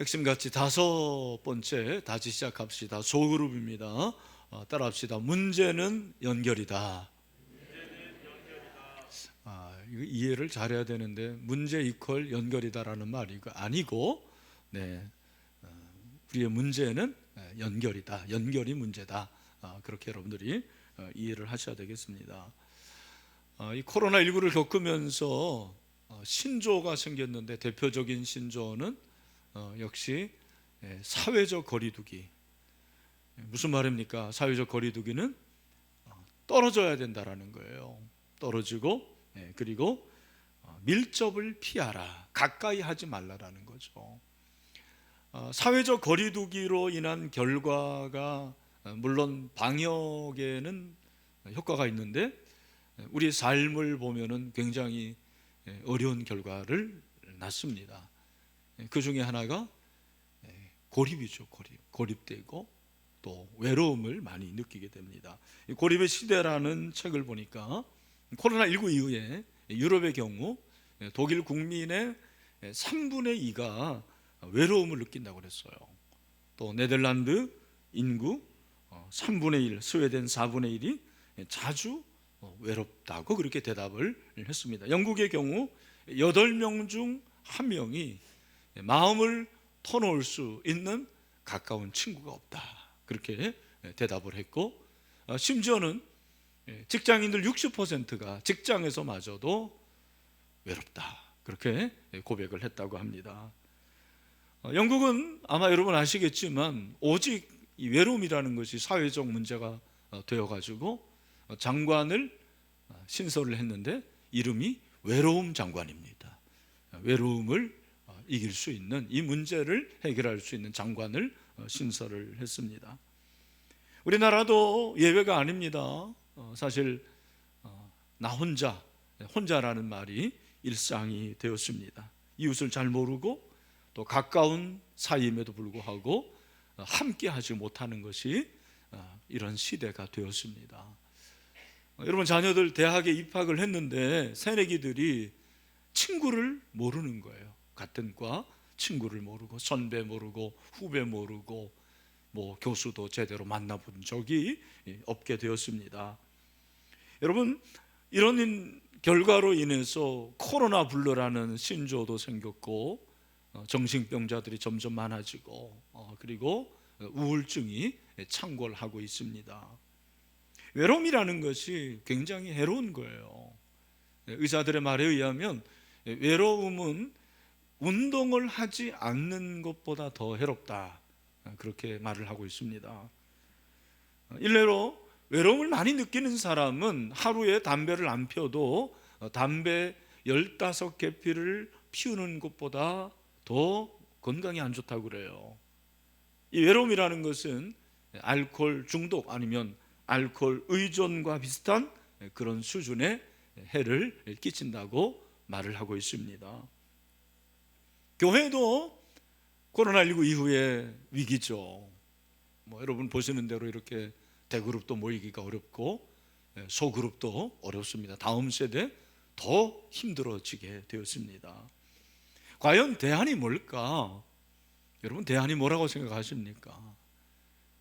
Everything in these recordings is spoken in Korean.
핵심같이 다섯 번째 다시 시작합시다. 소그룹입니다. 따라합시다. 문제는 연결이다. 이거 이해를 잘해야 되는데 문제 이퀄 연결이다라는 말이 이거 아니고, 우리의 문제는 연결이다. 연결이 문제다. 그렇게 여러분들이 이해를 하셔야 되겠습니다. 이 코로나19를 겪으면서 신조어가 생겼는데 대표적인 신조어는 역시 사회적 거리두기. 무슨 말입니까? 사회적 거리두기는 떨어져야 된다라는 거예요. 떨어지고, 그리고 밀접을 피하라, 가까이 하지 말라라는 거죠. 사회적 거리두기로 인한 결과가 물론 방역에는 효과가 있는데 우리 삶을 보면은 굉장히 어려운 결과를 낳습니다. 그 중에 하나가 고립이죠. 고립되고 또 외로움을 많이 느끼게 됩니다. 고립의 시대라는 책을 보니까 코로나19 이후에 유럽의 경우 독일 국민의 3분의 2가 외로움을 느낀다고 그랬어요. 또 네덜란드 인구 3분의 1, 스웨덴 4분의 1이 자주 외롭다고 그렇게 대답을 했습니다. 영국의 경우 8명 중 1명이 마음을 터놓을 수 있는 가까운 친구가 없다, 그렇게 대답을 했고, 심지어는 직장인들 60%가 직장에서마저도 외롭다, 그렇게 고백을 했다고 합니다. 영국은 아마 여러분 아시겠지만 오직 이 외로움이라는 것이 사회적 문제가 되어가지고 장관을 신설을 했는데 이름이 외로움 장관입니다. 외로움을 이길 수 있는, 이 문제를 해결할 수 있는 장관을 신설을 했습니다. 우리나라도 예외가 아닙니다. 사실 나 혼자라는 말이 일상이 되었습니다. 이웃을 잘 모르고 또 가까운 사이임에도 불구하고 함께 하지 못하는 것이 이런 시대가 되었습니다. 여러분, 자녀들 대학에 입학을 했는데 새내기들이 친구를 모르는 거예요. 같은 과 친구를 모르고, 선배 모르고, 후배 모르고, 교수도 제대로 만나본 적이 없게 되었습니다. 여러분, 이런 결과로 인해서 코로나 불러라는 신조어도 생겼고, 정신병자들이 점점 많아지고, 그리고 우울증이 창궐하고 있습니다. 외로움이라는 것이 굉장히 해로운 거예요. 의사들의 말에 의하면 외로움은 운동을 하지 않는 것보다 더 해롭다, 그렇게 말을 하고 있습니다. 일례로 외로움을 많이 느끼는 사람은 하루에 담배를 안 펴도 담배 15개 피를 피우는 것보다 더 건강에 안 좋다고 그래요. 이 외로움이라는 것은 알코올 중독 아니면 알코올 의존과 비슷한 그런 수준의 해를 끼친다고 말을 하고 있습니다. 교회도 코로나19 이후에 위기죠. 여러분 보시는 대로 이렇게 대그룹도 모이기가 어렵고 소그룹도 어렵습니다. 다음 세대 더 힘들어지게 되었습니다. 과연 대안이 뭘까? 여러분, 대안이 뭐라고 생각하십니까?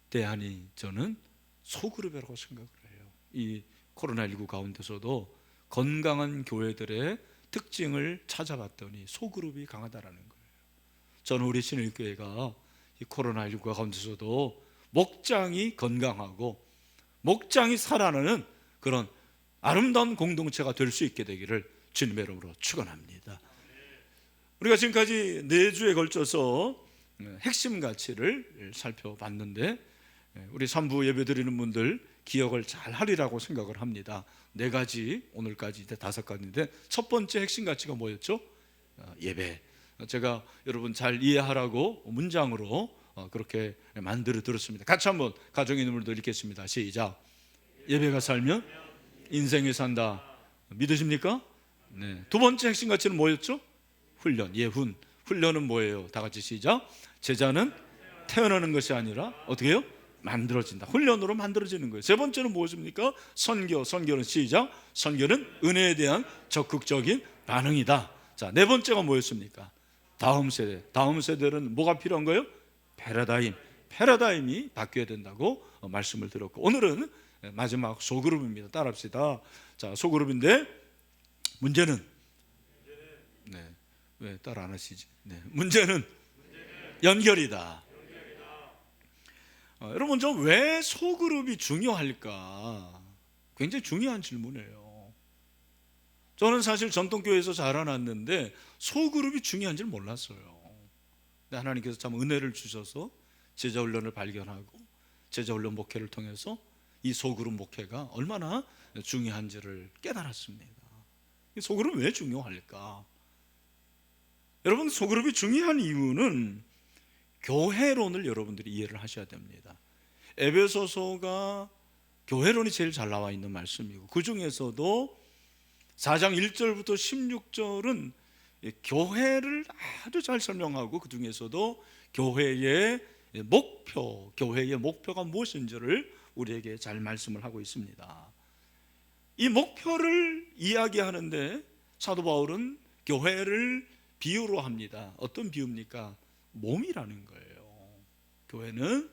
대안이 저는 소그룹이라고 생각을 해요. 이 코로나19 가운데서도 건강한 교회들의 특징을 찾아봤더니 소그룹이 강하다라는 거예요. 저는 우리 신일교회가 이 코로나19 가운데서도 목장이 건강하고 목장이 살아나는 그런 아름다운 공동체가 될 수 있게 되기를 주님의 이름으로 축원합니다. 우리가 지금까지 4주에 걸쳐서 핵심 가치를 살펴봤는데 우리 3부 예배 드리는 분들 기억을 잘 하리라고 생각을 합니다. 4가지, 오늘까지 이제 5가지인데 첫 번째 핵심 가치가 뭐였죠? 예배. 제가 여러분 잘 이해하라고 문장으로 그렇게 만들어 들었습니다. 같이 한번 가정의 눈물도 읽겠습니다. 시작. 예배가 살면 인생이 산다. 믿으십니까? 네. 두 번째 핵심 가치는 뭐였죠? 훈련, 예훈. 훈련은 뭐예요? 다 같이 시작. 제자는 태어나는 것이 아니라 어떻게 해요? 만들어진다. 훈련으로 만들어지는 거예요. 세 번째는 무엇입니까? 선교. 선교는 시작. 선교는 은혜에 대한 적극적인 반응이다. 자, 네 번째가 뭐였습니까? 다음 세대는 뭐가 필요한 거예요? 패러다임이 바뀌어야 된다고 말씀을 드렸고, 오늘은 마지막 소그룹입니다. 따라합시다. 자, 소그룹인데 문제는, 네, 왜 따라 안 하시지? 네, 문제는 연결이다. 여러분, 좀 왜 소그룹이 중요할까? 굉장히 중요한 질문이에요. 저는 사실 전통교회에서 자라났는데 소그룹이 중요한지를 몰랐어요. 근데 하나님께서 참 은혜를 주셔서 제자훈련을 발견하고 제자훈련 목회를 통해서 이 소그룹 목회가 얼마나 중요한지를 깨달았습니다. 소그룹이 왜 중요할까? 여러분, 소그룹이 중요한 이유는 교회론을 여러분들이 이해를 하셔야 됩니다. 에베소서가 교회론이 제일 잘 나와 있는 말씀이고, 그 중에서도 4장 1절부터 16절은 교회를 아주 잘 설명하고, 그 중에서도 교회의 목표가 무엇인지를 우리에게 잘 말씀을 하고 있습니다. 이 목표를 이야기하는데 사도 바울은 교회를 비유로 합니다. 어떤 비유입니까? 몸이라는 거예요. 교회는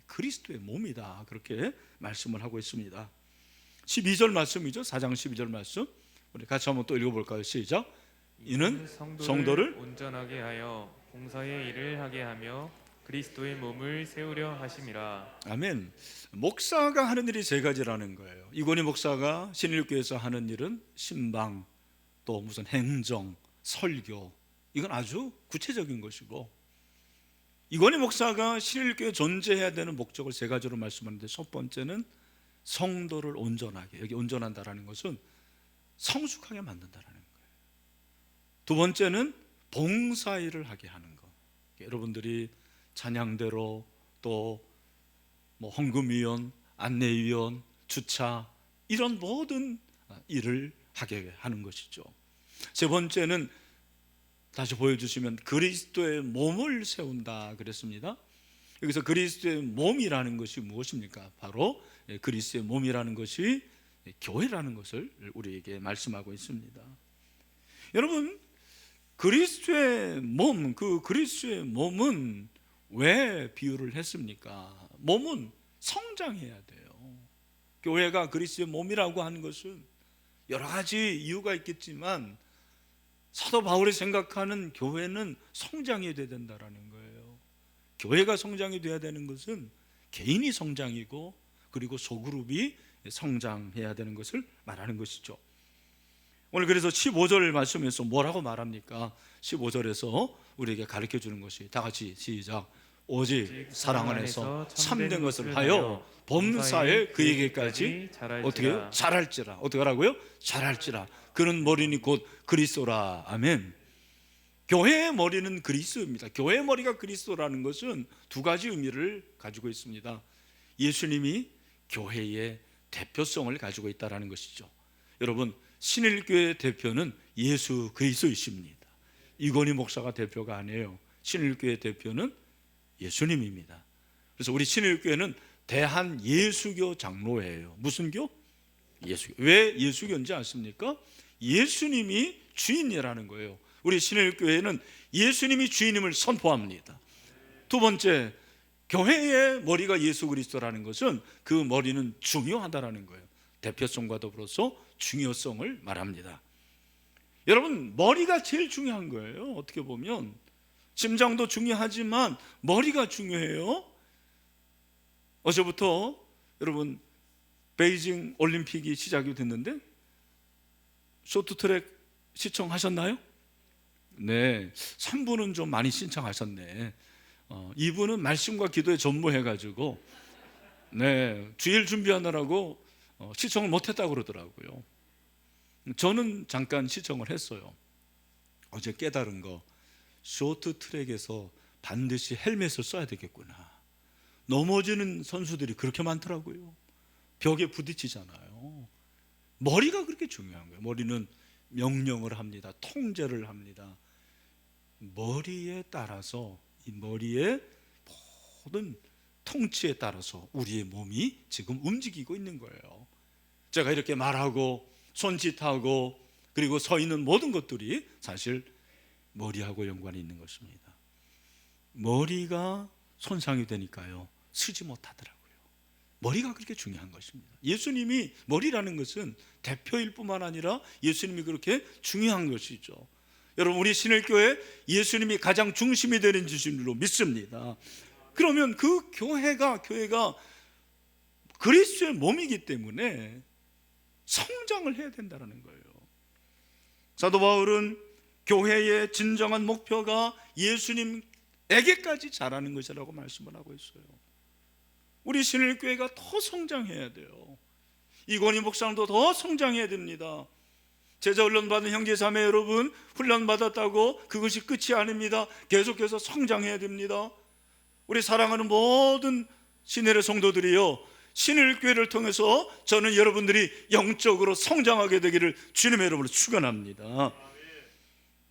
그리스도의 몸이다, 그렇게 말씀을 하고 있습니다. 12절 말씀이죠. 4장 12절 말씀, 우리 같이 한번 또 읽어볼까요? 시작. 이는 성도를 온전하게 하여 봉사의 일을 하게 하며 그리스도의 몸을 세우려 하심이라. 아멘. 목사가 하는 일이 세 가지라는 거예요. 이건희 목사가 신일교회에서 하는 일은 신방, 또 무슨 행정, 설교, 이건 아주 구체적인 것이고, 이건희 목사가 신일교회 존재해야 되는 목적을 세 가지로 말씀하는데, 첫 번째는 성도를 온전하게, 여기 온전한다라는 것은 성숙하게 만든다라는 거예요. 두 번째는 봉사일을 하게 하는 것. 여러분들이 찬양대로 또 뭐 헌금위원, 안내위원, 주차, 이런 모든 일을 하게 하는 것이죠. 세 번째는 다시 보여주시면 그리스도의 몸을 세운다 그랬습니다. 여기서 그리스도의 몸이라는 것이 무엇입니까? 바로 그리스도의 몸이라는 것이 교회라는 것을 우리에게 말씀하고 있습니다. 여러분, 그리스도의 몸, 그 그리스도의 몸은 왜 비유를 했습니까? 몸은 성장해야 돼요. 교회가 그리스도의 몸이라고 하는 것은 여러 가지 이유가 있겠지만, 사도 바울이 생각하는 교회는 성장이 돼야 된다는 거예요. 교회가 성장이 돼야 되는 것은 개인이 성장이고, 그리고 소그룹이 성장해야 되는 것을 말하는 것이죠. 오늘 그래서 15절 말씀에서 뭐라고 말합니까? 15절에서 우리에게 가르쳐 주는 것이, 다 같이 시작. 오직 사랑 안에서 참된 것을 하여 범사에 그에게까지 어떻게 해요? 잘할지라. 어떻게 하라고요? 잘할지라. 그는 머리니 곧 그리스도라. 아멘. 교회의 머리는 그리스도입니다. 교회의 머리가 그리스도라는 것은 두 가지 의미를 가지고 있습니다. 예수님이 교회의 대표성을 가지고 있다는 것이죠. 여러분, 신일교회 대표는 예수 그리스도이십니다. 이건희 목사가 대표가 아니에요. 신일교회 대표는 예수님입니다. 그래서 우리 신일교회는 대한 예수교 장로회예요. 무슨 교? 예수교. 왜 예수교인지 아십니까? 예수님이 주인이라는 거예요. 우리 신일교회는 예수님이 주인임을 선포합니다. 두 번째, 교회의 머리가 예수 그리스도라는 것은 그 머리는 중요하다라는 거예요. 대표성과 더불어서 중요성을 말합니다. 여러분, 머리가 제일 중요한 거예요. 어떻게 보면 심장도 중요하지만 머리가 중요해요. 어제부터 여러분 베이징 올림픽이 시작이 됐는데 쇼트트랙 시청하셨나요? 네, 3부는 좀 많이 신청하셨네. 2부는 말씀과 기도에 전무해가지고 네, 주일 준비하느라고 시청을 못했다고 그러더라고요. 저는 잠깐 시청을 했어요. 어제 깨달은 거, 쇼트트랙에서 반드시 헬멧을 써야 되겠구나. 넘어지는 선수들이 그렇게 많더라고요. 벽에 부딪히잖아요. 머리가 그렇게 중요한 거예요. 머리는 명령을 합니다. 통제를 합니다. 머리에 따라서, 이 머리의 모든 통치에 따라서 우리의 몸이 지금 움직이고 있는 거예요. 제가 이렇게 말하고 손짓하고 그리고 서 있는 모든 것들이 사실 머리하고 연관이 있는 것입니다. 머리가 손상이 되니까요, 쓰지 못하더라고요. 머리가 그렇게 중요한 것입니다. 예수님이 머리라는 것은 대표일 뿐만 아니라 예수님이 그렇게 중요한 것이죠. 여러분, 우리 신일교회 예수님이 가장 중심이 되는 줄로 믿습니다. 그러면 그 교회가 그리스도의 몸이기 때문에 성장을 해야 된다는 거예요. 사도 바울은 교회의 진정한 목표가 예수님에게까지 자라는 것이라고 말씀을 하고 있어요. 우리 신일교회가 더 성장해야 돼요. 이건희 목사님도 더 성장해야 됩니다. 제자 훈련 받은 형제자매 여러분, 훈련 받았다고 그것이 끝이 아닙니다. 계속해서 성장해야 됩니다. 우리 사랑하는 모든 신일의 성도들이요, 신일교회를 통해서 저는 여러분들이 영적으로 성장하게 되기를 주님의 이름으로 축원합니다.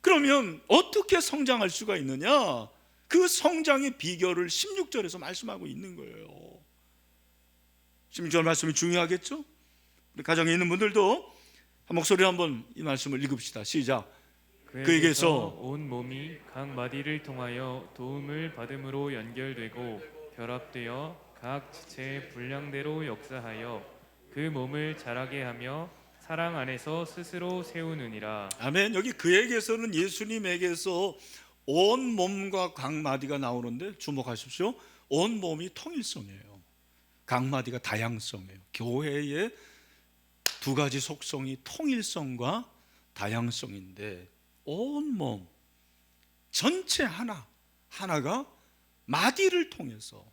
그러면 어떻게 성장할 수가 있느냐? 그 성장의 비결을 16절에서 말씀하고 있는 거예요. 16절 말씀이 중요하겠죠? 우리 가정에 있는 분들도 한 목소리로 한번 이 말씀을 읽읍시다. 시작. 그에게서 온 몸이 각 마디를 통하여 도움을 받음으로 연결되고 결합되어 각 지체의 분량대로 역사하여 그 몸을 자라게 하며 사랑 안에서 스스로 세우느니라. 아멘. 여기 그에게서는 예수님에게서 온 몸과 각 마디가 나오는데 주목하십시오. 온 몸이 통일성이에요. 각 마디가 다양성이에요. 교회의 두 가지 속성이 통일성과 다양성인데, 온 몸 전체 하나가 마디를 통해서,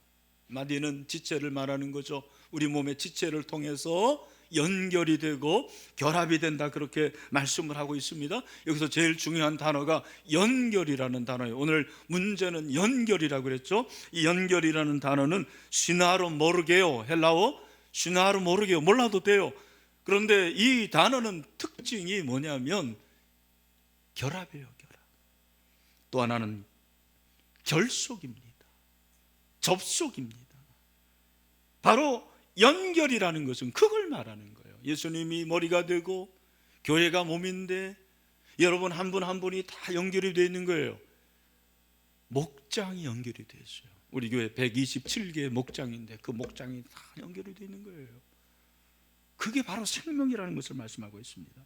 마디는 지체를 말하는 거죠. 우리 몸의 지체를 통해서 연결이 되고 결합이 된다, 그렇게 말씀을 하고 있습니다. 여기서 제일 중요한 단어가 연결이라는 단어예요. 오늘 문제는 연결이라고 그랬죠. 이 연결이라는 단어는 시나로 모르게요, 헬라어 시나로 모르게요, 몰라도 돼요. 그런데 이 단어는 특징이 뭐냐면 결합이에요. 결합. 또 하나는 결속입니다. 접속입니다. 바로 연결이라는 것은 그걸 말하는 거예요. 예수님이 머리가 되고 교회가 몸인데 여러분 한 분 한 분이 다 연결이 되어 있는 거예요. 목장이 연결이 되어 있어요. 우리 교회 127개의 목장인데 그 목장이 다 연결이 되어 있는 거예요. 그게 바로 생명이라는 것을 말씀하고 있습니다.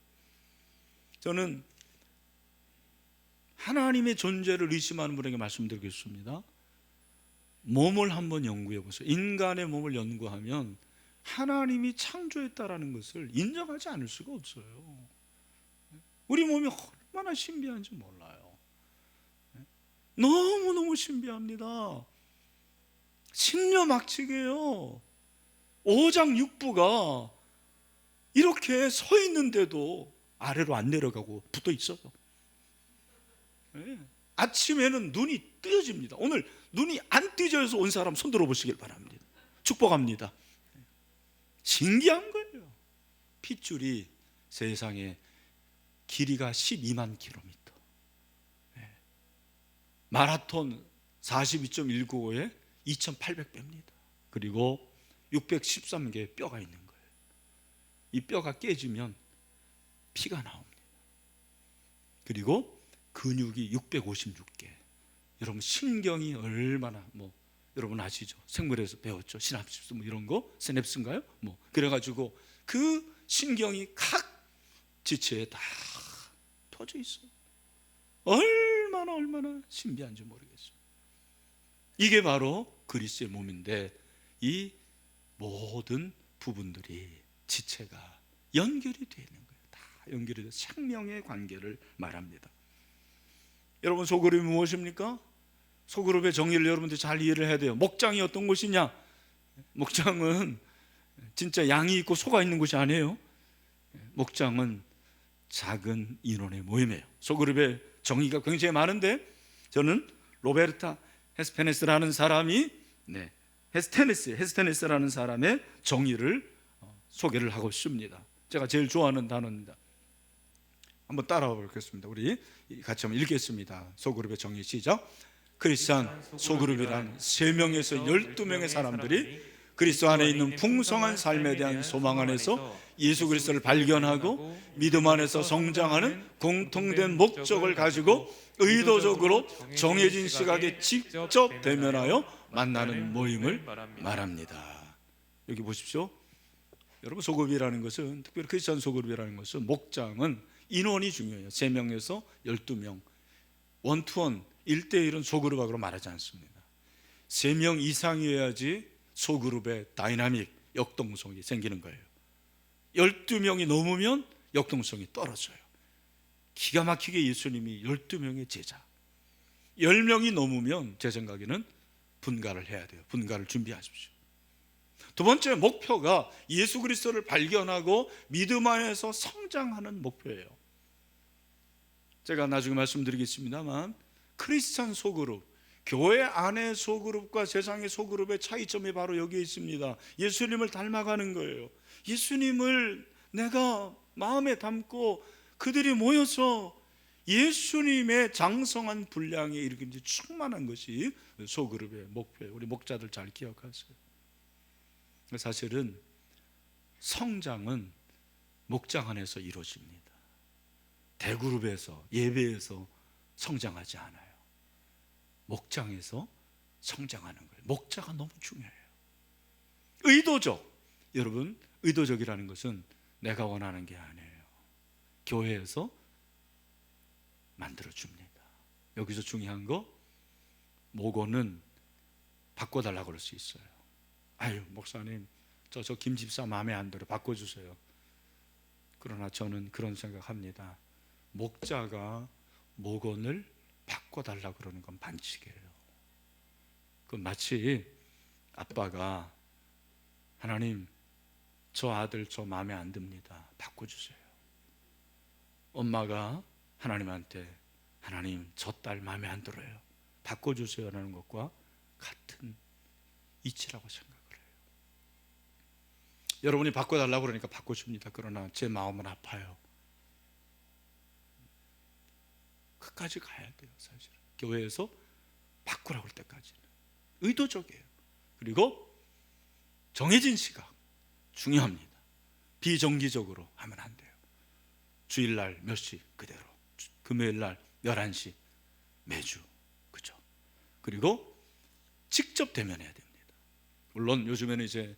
저는 하나님의 존재를 의심하는 분에게 말씀드리겠습니다. 몸을 한번 연구해 보세요. 인간의 몸을 연구하면 하나님이 창조했다라는 것을 인정하지 않을 수가 없어요. 우리 몸이 얼마나 신비한지 몰라요. 너무너무 신비합니다. 신녀막측이에요. 오장육부가 이렇게 서 있는데도 아래로 안 내려가고 붙어 있어요. 아침에는 눈이 뜨여집니다. 오늘 눈이 안 뜨여서 온 사람 손 들어보시길 바랍니다. 축복합니다. 신기한 거예요. 핏줄이 세상에 길이가 12만 킬로미터, 마라톤 42.195에 2800배입니다. 그리고 613개의 뼈가 있는 거예요. 이 뼈가 깨지면 피가 나옵니다. 그리고 근육이 656개. 여러분 신경이 얼마나, 여러분 아시죠? 생물에서 배웠죠. 시납스 이런 거, 시냅스인가요? 그래가지고 그 신경이 각 지체에 다 퍼져 있어요. 얼마나 신비한지 모르겠어요. 이게 바로 그리스도의 몸인데 이 모든 부분들이 지체가 연결이 되어 있는 거예요. 다 연결이 돼서 생명의 관계를 말합니다. 여러분, 소그룹이 무엇입니까? 소그룹의 정의를 여러분들이 잘 이해를 해야 돼요. 목장이 어떤 곳이냐? 목장은 진짜 양이 있고 소가 있는 곳이 아니에요. 목장은 작은 인원의 모임이에요. 소그룹의 정의가 굉장히 많은데 저는 로베르타 헤스테네스라는 사람이 헤스테네스라는 사람의 정의를 소개를 하고 싶습니다. 제가 제일 좋아하는 단어입니다. 한번 따라와 보겠습니다. 우리 같이 한번 읽겠습니다. 소그룹의 정의 시작. 크리스찬 소그룹이란 3명에서 12명의 사람들이 그리스도 안에 있는 풍성한 삶에 대한 소망 안에서 예수 그리스도를 발견하고 믿음 안에서 성장하는 공통된 목적을 가지고 의도적으로 정해진 시각에 직접 대면하여 만나는 모임을 말합니다. 여기 보십시오. 여러분, 소그룹이라는 것은, 특별히 크리스천 소그룹이라는 것은, 목장은 인원이 중요해요. 3명에서 12명, 원투원 1대1은 소그룹하고 말하지 않습니다. 3명 이상이어야지 소그룹의 다이나믹, 역동성이 생기는 거예요. 12명이 넘으면 역동성이 떨어져요. 기가 막히게 예수님이 12명의 제자, 10명이 넘으면 제 생각에는 분가를 해야 돼요. 분가를 준비하십시오. 두 번째 목표가 예수 그리스도를 발견하고 믿음 안에서 성장하는 목표예요. 제가 나중에 말씀드리겠습니다만, 크리스찬 소그룹, 교회 안의 소그룹과 세상의 소그룹의 차이점이 바로 여기에 있습니다. 예수님을 닮아가는 거예요. 예수님을 내가 마음에 담고 그들이 모여서 예수님의 장성한 분량에 이렇게 충만한 것이 소그룹의 목표예요. 우리 목자들 잘 기억하세요. 사실은 성장은 목장 안에서 이루어집니다. 대그룹에서, 예배에서 성장하지 않아요. 목장에서 성장하는 거예요. 목자가 너무 중요해요. 의도적, 여러분, 의도적이라는 것은 내가 원하는 게 아니에요. 교회에서 만들어줍니다. 여기서 중요한 거, 목원은 바꿔달라고 그럴 수 있어요. 아유, 목사님, 저 김집사 마음에 안 들어, 바꿔주세요. 그러나 저는 그런 생각합니다. 목자가 목원을 바꿔달라고 그러는 건 반칙이에요. 그 마치 아빠가, 하나님, 저 아들 저 마음에 안 듭니다, 바꿔주세요. 엄마가 하나님한테, 하나님, 저 딸 마음에 안 들어요, 바꿔주세요 라는 것과 같은 이치라고 생각을 해요. 여러분이 바꿔달라고 그러니까 바꿔줍니다. 그러나 제 마음은 아파요. 끝까지 가야 돼요. 사실은 교회에서 바꾸라고 할 때까지는 의도적이에요. 그리고 정해진 시각 중요합니다. 비정기적으로 하면 안 돼요. 주일날 몇 시 그대로, 금요일날 11시 매주, 그죠? 그리고 직접 대면해야 됩니다. 물론 요즘에는 이제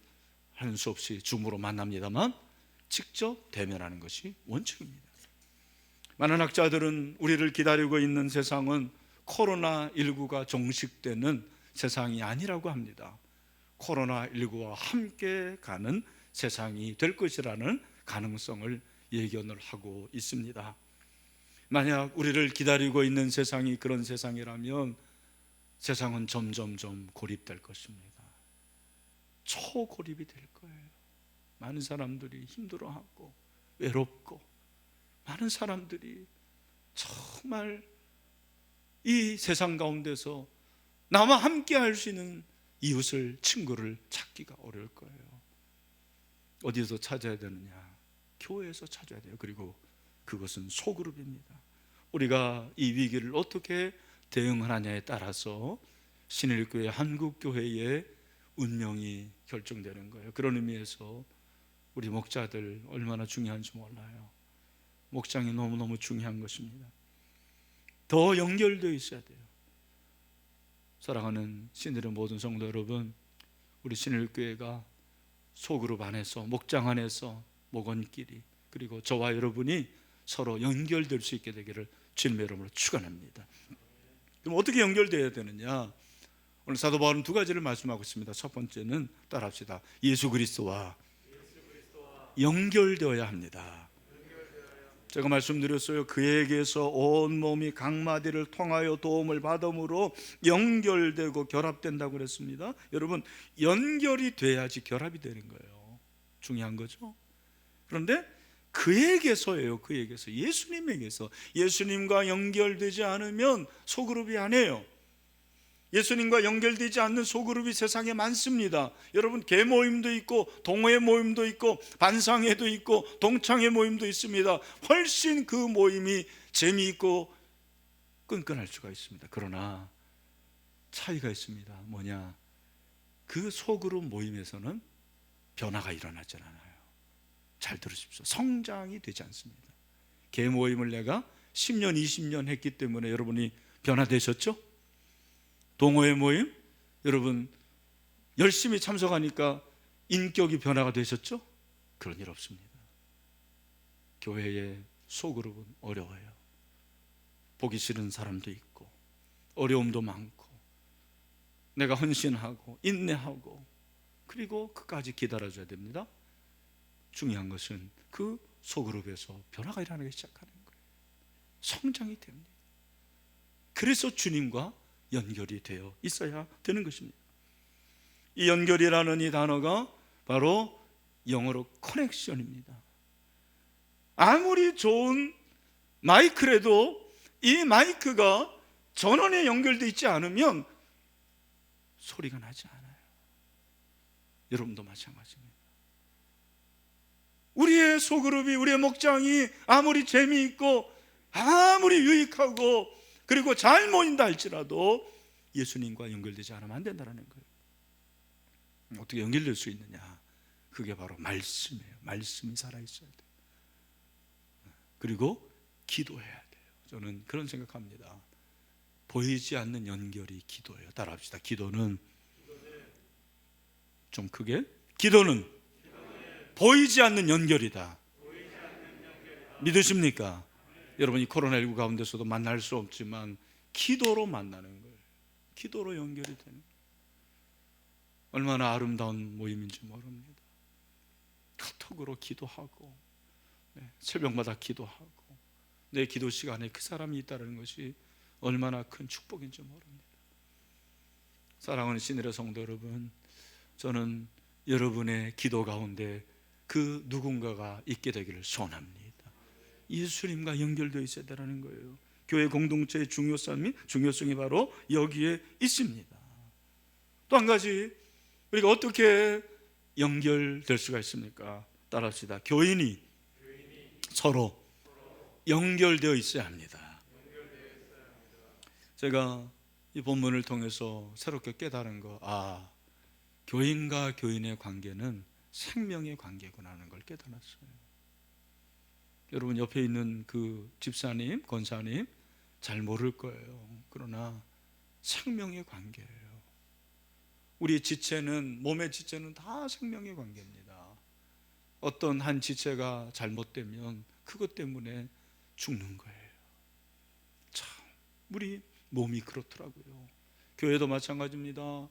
하는 수 없이 줌으로 만납니다만 직접 대면하는 것이 원칙입니다. 많은 학자들은 우리를 기다리고 있는 세상은 코로나19가 종식되는 세상이 아니라고 합니다. 코로나19와 함께 가는 세상이 될 것이라는 가능성을 예견을 하고 있습니다. 만약 우리를 기다리고 있는 세상이 그런 세상이라면 세상은 점점점 고립될 것입니다. 초고립이 될 거예요. 많은 사람들이 힘들어하고 외롭고, 많은 사람들이 정말 이 세상 가운데서 나와 함께 할 수 있는 이웃을, 친구를 찾기가 어려울 거예요. 어디서 찾아야 되느냐? 교회에서 찾아야 돼요. 그리고 그것은 소그룹입니다. 우리가 이 위기를 어떻게 대응하느냐에 따라서 신일교회, 한국교회의 운명이 결정되는 거예요. 그런 의미에서 우리 목자들 얼마나 중요한지 몰라요. 목장이 너무너무 중요한 것입니다. 더 연결되어 있어야 돼요. 사랑하는 신일의 모든 성도 여러분, 우리 신일교회가 소그룹 안에서, 목장 안에서, 목원끼리, 그리고 저와 여러분이 서로 연결될 수 있게 되기를 주님의 이름으로 축원합니다. 그럼 어떻게 연결되어야 되느냐? 오늘 사도 바울은 두 가지를 말씀하고 있습니다. 첫 번째는 따라합시다. 예수 그리스도와 연결되어야 합니다. 제가 말씀드렸어요. 그에게서 온 몸이 각 마디를 통하여 도움을 받음으로 연결되고 결합된다고 그랬습니다. 여러분, 연결이 돼야지 결합이 되는 거예요. 중요한 거죠. 그런데 그에게서예요. 그에게서, 예수님에게서. 예수님과 연결되지 않으면 소그룹이 아니에요. 예수님과 연결되지 않는 소그룹이 세상에 많습니다. 여러분, 개모임도 있고 동호회 모임도 있고 반상회도 있고 동창회 모임도 있습니다. 훨씬 그 모임이 재미있고 끈끈할 수가 있습니다. 그러나 차이가 있습니다. 뭐냐? 그 소그룹 모임에서는 변화가 일어나지 않아요. 잘 들으십시오. 성장이 되지 않습니다. 개모임을 내가 10년, 20년 했기 때문에 여러분이 변화되셨죠? 동호회 모임 여러분 열심히 참석하니까 인격이 변화가 되셨죠? 그런 일 없습니다. 교회의 소그룹은 어려워요. 보기 싫은 사람도 있고 어려움도 많고 내가 헌신하고 인내하고 그리고 끝까지 기다려줘야 됩니다. 중요한 것은 그 소그룹에서 변화가 일어나기 시작하는 거예요. 성장이 됩니다. 그래서 주님과 연결이 되어 있어야 되는 것입니다. 이 연결이라는 이 단어가 바로 영어로 커넥션입니다. 아무리 좋은 마이크라도 이 마이크가 전원에 연결되어 있지 않으면 소리가 나지 않아요. 여러분도 마찬가지입니다. 우리의 소그룹이, 우리의 목장이 아무리 재미있고 아무리 유익하고 그리고 잘 모인다 할지라도 예수님과 연결되지 않으면 안 된다는 거예요. 어떻게 연결될 수 있느냐? 그게 바로 말씀이에요. 말씀이 살아있어야 돼요. 그리고 기도해야 돼요. 저는 그런 생각합니다. 보이지 않는 연결이 기도예요. 따라합시다. 기도는 좀 크게, 기도는 보이지 않는 연결이다. 믿으십니까? 여러분이 코로나19 가운데서도 만날 수 없지만 기도로 만나는 거예요. 기도로 연결이 되는 거예요. 얼마나 아름다운 모임인지 모릅니다. 카톡으로 기도하고 새벽마다 기도하고 내 기도 시간에 그 사람이 있다는 것이 얼마나 큰 축복인지 모릅니다. 사랑하는 신일의 성도 여러분, 저는 여러분의 기도 가운데 그 누군가가 있게 되기를 소원합니다. 예수님과 연결되어 있어야 되는 거예요. 교회 공동체의 중요성이 바로 여기에 있습니다. 또 한 가지, 우리가 어떻게 연결될 수가 있습니까? 따라합시다. 교인이 서로 연결되어 있어야 합니다. 제가 이 본문을 통해서 새롭게 깨달은 거, 교인과 교인의 관계는 생명의 관계구나 하는 걸 깨달았어요. 여러분 옆에 있는 그 집사님, 권사님 잘 모를 거예요. 그러나 생명의 관계예요. 우리 지체는, 몸의 지체는 다 생명의 관계입니다. 어떤 한 지체가 잘못되면 그것 때문에 죽는 거예요. 참, 우리 몸이 그렇더라고요. 교회도 마찬가지입니다.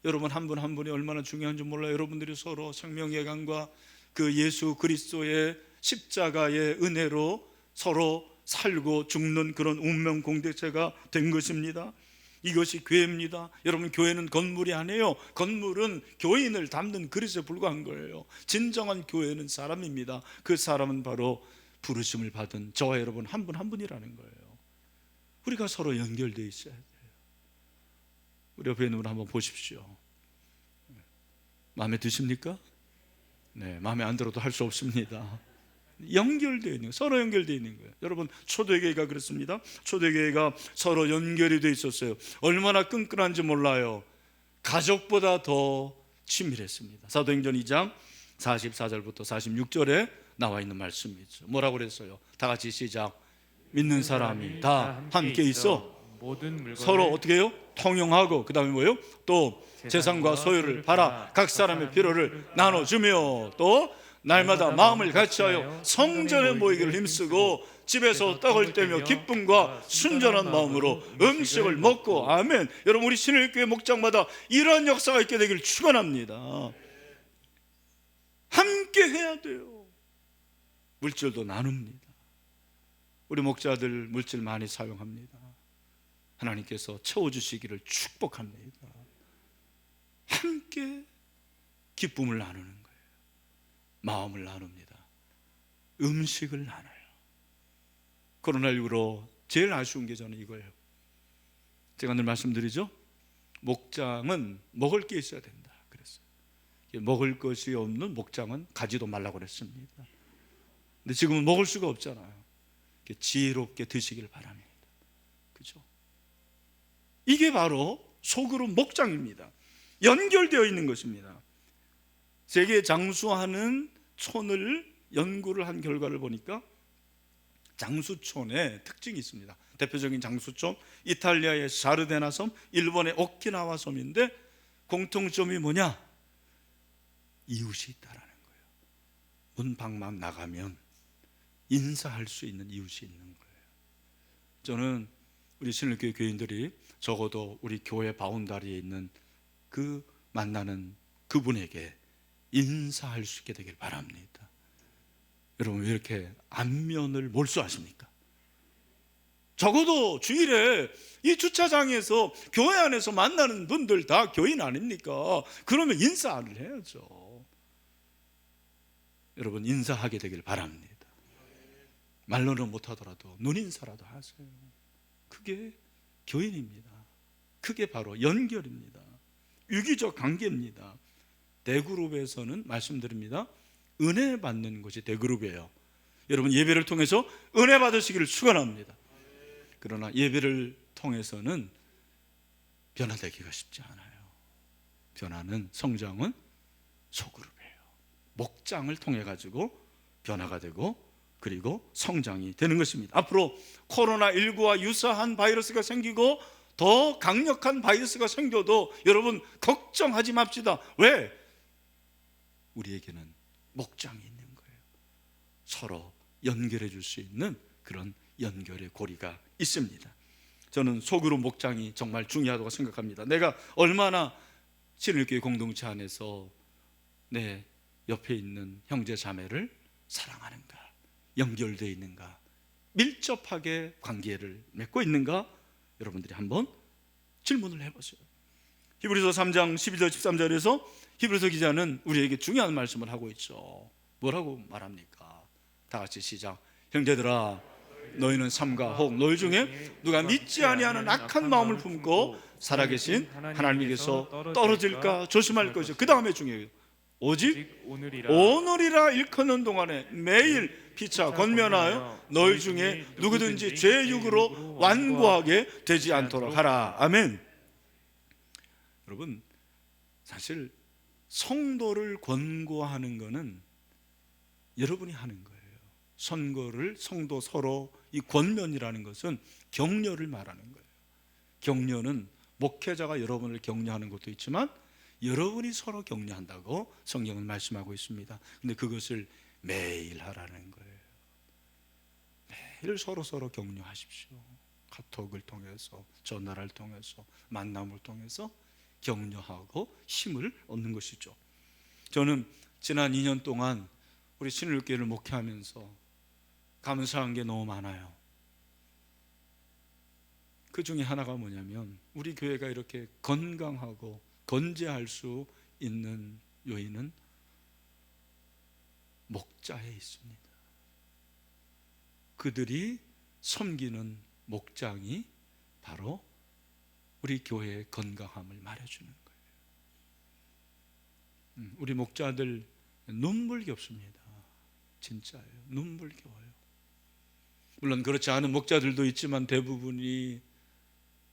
여러분 한 분 한 분이 얼마나 중요한지 몰라요. 여러분들이 서로 생명의 강과 그 예수 그리스도의 십자가의 은혜로 서로 살고 죽는 그런 운명 공동체가 된 것입니다. 이것이 교회입니다. 여러분, 교회는 건물이 아니에요. 건물은 교인을 담는 그릇에 불과한 거예요. 진정한 교회는 사람입니다. 그 사람은 바로 부르심을 받은 저와 여러분 한 분 한 분이라는 거예요. 우리가 서로 연결되어 있어야 돼요. 우리 옆에 있는 분 한번 보십시오. 마음에 드십니까? 네, 마음에 안 들어도 할 수 없습니다. 연결되어 있는 거예요. 서로 연결되어 있는 거예요. 여러분, 초대교회가 그렇습니다. 초대교회가 서로 연결이 되어 있었어요. 얼마나 끈끈한지 몰라요. 가족보다 더 친밀했습니다. 사도행전 2장 44절부터 46절에 나와 있는 말씀이죠. 뭐라고 그랬어요? 다 같이 시작. 믿는 사람이 다 함께 있어 모든 물건을 서로 어떻게 해요? 통용하고, 그 다음에 뭐예요? 또 재산과 소유를 팔아 각 사람의 필요를 나눠주며, 또 날마다 마음을 같이하여 성전에 모이기를 힘쓰고 집에서 떡을 떼며 기쁨과 순전한 마음으로 음식을 먹고. 아멘. 여러분, 우리 신일교회 목장마다 이러한 역사가 있게 되기를 축원합니다. 함께 해야 돼요. 물질도 나눕니다. 우리 목자들 물질 많이 사용합니다. 하나님께서 채워주시기를 축복합니다. 함께 기쁨을 나누는 거예요. 마음을 나눕니다. 음식을 나눠요. 코로나19로 제일 아쉬운 게 저는 이거예요. 제가 늘 말씀드리죠. 목장은 먹을 게 있어야 된다 그랬어요. 먹을 것이 없는 목장은 가지도 말라고 그랬습니다. 근데 지금은 먹을 수가 없잖아요. 지혜롭게 드시길 바랍니다. 그죠? 이게 바로 속으로 목장입니다. 연결되어 있는 것입니다. 세계 장수하는 촌을 연구를 한 결과를 보니까 장수촌의 특징이 있습니다. 대표적인 장수촌, 이탈리아의 사르데나 섬, 일본의 오키나와 섬인데 공통점이 뭐냐? 이웃이 있다라는 거예요. 문 밖만 나가면 인사할 수 있는 이웃이 있는 거예요. 저는 우리 신일교회 교인들이 적어도 우리 교회 바운다리에 있는 그 만나는 그분에게 인사할 수 있게 되길 바랍니다. 여러분, 왜 이렇게 안면을 몰수하십니까? 적어도 주일에 이 주차장에서 교회 안에서 만나는 분들 다 교인 아닙니까? 그러면 인사를 해야죠. 여러분, 인사하게 되길 바랍니다. 말로는 못하더라도 눈인사라도 하세요. 그게 교인입니다. 그게 바로 연결입니다. 유기적 관계입니다. 대그룹에서는 말씀드립니다, 은혜 받는 것이 대그룹이에요. 여러분, 예배를 통해서 은혜 받으시기를 축원합니다. 그러나 예배를 통해서는 변화되기가 쉽지 않아요. 변화는, 성장은 소그룹이에요. 목장을 통해 가지고 변화가 되고 그리고 성장이 되는 것입니다. 앞으로 코로나19와 유사한 바이러스가 생기고 더 강력한 바이러스가 생겨도 여러분 걱정하지 맙시다. 왜? 우리에게는 목장이 있는 거예요. 서로 연결해 줄 수 있는 그런 연결의 고리가 있습니다. 저는 소그룹 목장이 정말 중요하다고 생각합니다. 내가 얼마나 신일교회 공동체 안에서 내 옆에 있는 형제 자매를 사랑하는가, 연결되어 있는가, 밀접하게 관계를 맺고 있는가, 여러분들이 한번 질문을 해보세요. 히브리서 3장 12절 13절에서 히브리서 기자는 우리에게 중요한 말씀을 하고 있죠. 뭐라고 말합니까? 다 같이 시작. 형제들아, 너희는 삼가 혹 너희 중에 누가 믿지 아니하는 악한 마음을 품고 살아계신 하나님에게서 떨어질까 조심할 것이요. 그 다음에 중요해요. 오직 오늘이라 일컫는 동안에 매일 피차 권면하여 너희 중에 누구든지 죄의 육으로 완고하게 되지 않도록 하라. 아멘. 여러분, 사실 성도를 권고하는 것은 여러분이 하는 거예요. 선거를 성도 서로 이 권면이라는 것은 격려를 말하는 거예요. 격려는 목회자가 여러분을 격려하는 것도 있지만 여러분이 서로 격려한다고 성경은 말씀하고 있습니다. 근데 그것을 매일 하라는 거예요. 매일 서로 격려하십시오. 카톡을 통해서, 전화를 통해서, 만남을 통해서 격려하고 힘을 얻는 것이죠. 저는 지난 2년 동안 우리 신일교회를 목회하면서 감사한 게 너무 많아요. 그 중에 하나가 뭐냐면 우리 교회가 이렇게 건강하고 건재할 수 있는 요인은 목자에 있습니다. 그들이 섬기는 목장이 바로 우리 교회의 건강함을 말해주는 거예요. 우리 목자들 눈물겹습니다. 진짜예요. 눈물겨워요. 물론 그렇지 않은 목자들도 있지만 대부분이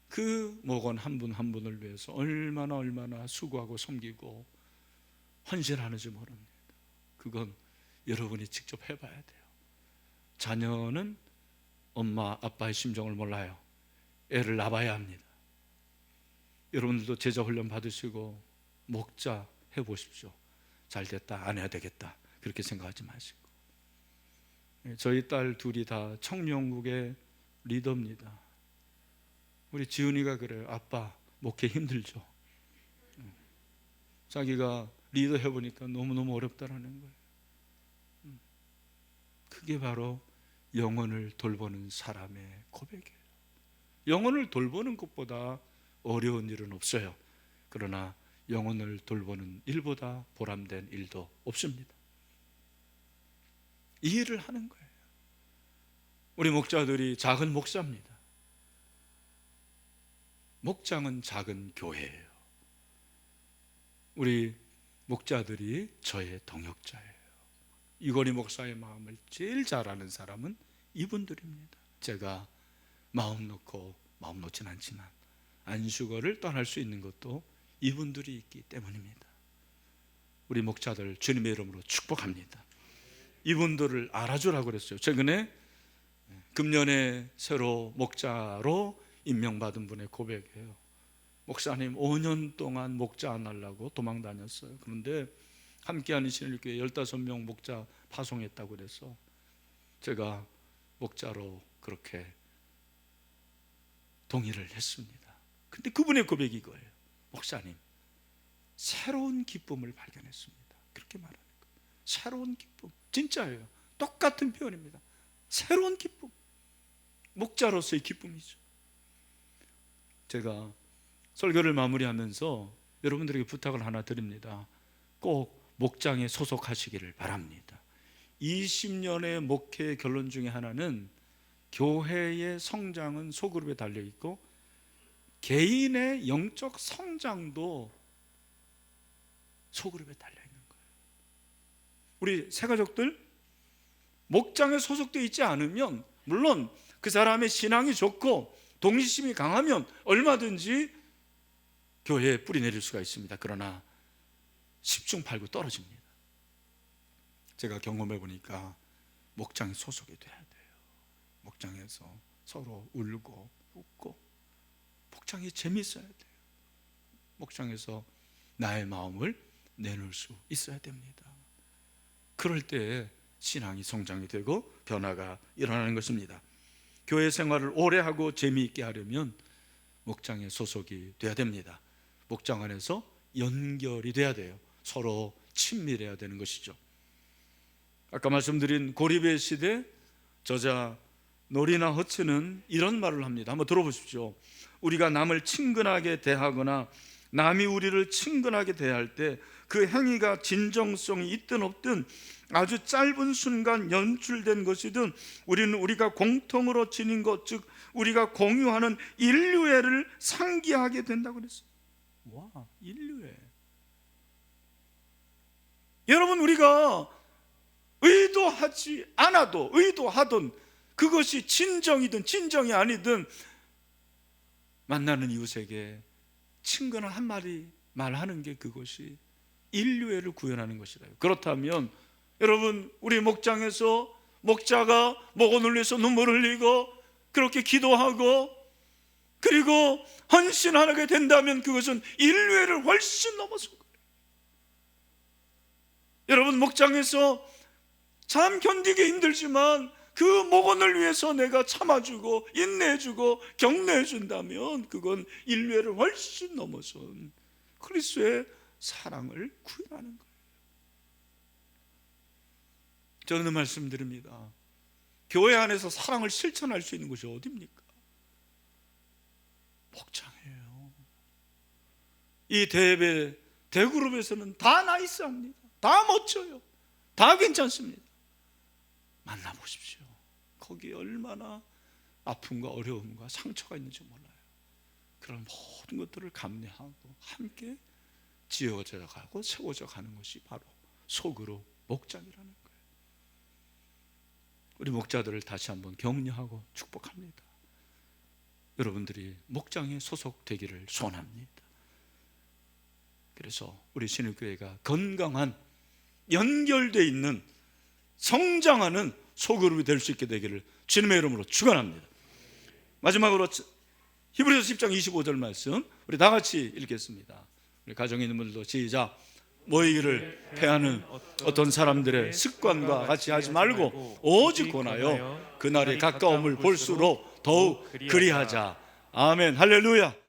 그 목원 한 분 한 분을 위해서 얼마나 수고하고 섬기고 헌신하는지 모릅니다. 그건 여러분이 직접 해봐야 돼요. 자녀는 엄마 아빠의 심정을 몰라요. 애를 낳아야 합니다. 여러분들도 제자 훈련 받으시고 목자 해보십시오. 잘 됐다, 안 해야 되겠다, 그렇게 생각하지 마시고. 저희 딸 둘이 다 청년국의 리더입니다. 우리 지은이가 그래요. 아빠, 목회 힘들죠? 자기가 리더 해보니까 너무너무 어렵다라는 거예요. 그게 바로 영혼을 돌보는 사람의 고백이에요. 영혼을 돌보는 것보다 어려운 일은 없어요. 그러나 영혼을 돌보는 일보다 보람된 일도 없습니다. 이 일을 하는 거예요. 우리 목자들이 작은 목사입니다. 목장은 작은 교회예요. 우리 목자들이 저의 동역자예요. 이건희 목사의 마음을 제일 잘 아는 사람은 이분들입니다. 제가 마음 놓고 마음 놓진 않지만 안식월을 떠날 수 있는 것도 이분들이 있기 때문입니다. 우리 목자들 주님의 이름으로 축복합니다. 이분들을 알아주라고 그랬어요. 최근에 금년에 새로 목자로 임명받은 분의 고백이에요. 목사님 5년 동안 목자 안 하려고 도망 다녔어요. 그런데 함께하는 신일교회 15명 목자 파송했다고 그래서 제가 목자로 그렇게 동의를 했습니다. 근데 그분의 고백이 이거예요. 목사님, 새로운 기쁨을 발견했습니다. 그렇게 말하는 거예요. 새로운 기쁨. 진짜예요. 똑같은 표현입니다. 새로운 기쁨. 목자로서의 기쁨이죠. 제가 설교를 마무리하면서 여러분들에게 부탁을 하나 드립니다. 꼭 목장에 소속하시기를 바랍니다. 20년의 목회 결론 중에 하나는 교회의 성장은 소그룹에 달려있고 개인의 영적 성장도 소그룹에 달려있는 거예요. 우리 새가족들 목장에 소속되어 있지 않으면, 물론 그 사람의 신앙이 좋고 동기심이 강하면 얼마든지 교회에 뿌리 내릴 수가 있습니다. 그러나 10중 8구 떨어집니다. 제가 경험해 보니까 목장에 소속이 돼야 돼요. 목장에서 서로 울고 웃고 목장이 재미있어야 돼요. 목장에서 나의 마음을 내놓을 수 있어야 됩니다. 그럴 때 신앙이 성장이 되고 변화가 일어나는 것입니다. 교회 생활을 오래 하고 재미있게 하려면 목장에 소속이 돼야 됩니다. 목장 안에서 연결이 돼야 돼요. 서로 친밀해야 되는 것이죠. 아까 말씀드린 고립의 시대 저자 노리나 허츠는 이런 말을 합니다. 한번 들어보십시오. 우리가 남을 친근하게 대하거나 남이 우리를 친근하게 대할 때 그 행위가 진정성이 있든 없든 아주 짧은 순간 연출된 것이든 우리는 우리가 공통으로 지닌 것, 즉 우리가 공유하는 인류애를 상기하게 된다고 그랬어요. 와, 인류애. 여러분, 우리가 의도하지 않아도 의도하든 그것이 진정이든 진정이 아니든 만나는 이웃에게 친근한 한마디 말하는 게 그것이 인류애를 구현하는 것이다. 그렇다면 여러분, 우리 목장에서 목자가 목을 눌려서 눈물 흘리고 그렇게 기도하고 그리고 헌신하게 된다면 그것은 인류애를 훨씬 넘어선 거예요. 여러분, 목장에서 참 견디기 힘들지만 그 목원을 위해서 내가 참아주고 인내해주고 격려해준다면 그건 인류애를 훨씬 넘어선 그리스도의 사랑을 구현하는 거예요. 저는 말씀드립니다. 교회 안에서 사랑을 실천할 수 있는 곳이 어디입니까? 목장이에요. 이 대예배 대그룹에서는 다 나이스합니다. 다 멋져요. 다 괜찮습니다. 만나보십시오. 거기에 얼마나 아픔과 어려움과 상처가 있는지 몰라요. 그런 모든 것들을 감내하고 함께 지어져 가고 세워져 가는 것이 바로 소그룹 목장이라는 거예요. 우리 목자들을 다시 한번 격려하고 축복합니다. 여러분들이 목장에 소속되기를 소원합니다. 그래서 우리 신일교회가 건강한 연결되어 있는 성장하는 소그룹이 될 수 있게 되기를 주님의 이름으로 축원합니다. 마지막으로 히브리서 10장 25절 말씀 우리 다 같이 읽겠습니다. 우리 가정에 있는 분들도 시작. 모이기를 패하는 어떤 사람들의 습관과 같이 하지 말고 오직 권하여 그날의 가까움을 볼수록 더욱 그리하자. 아멘. 할렐루야.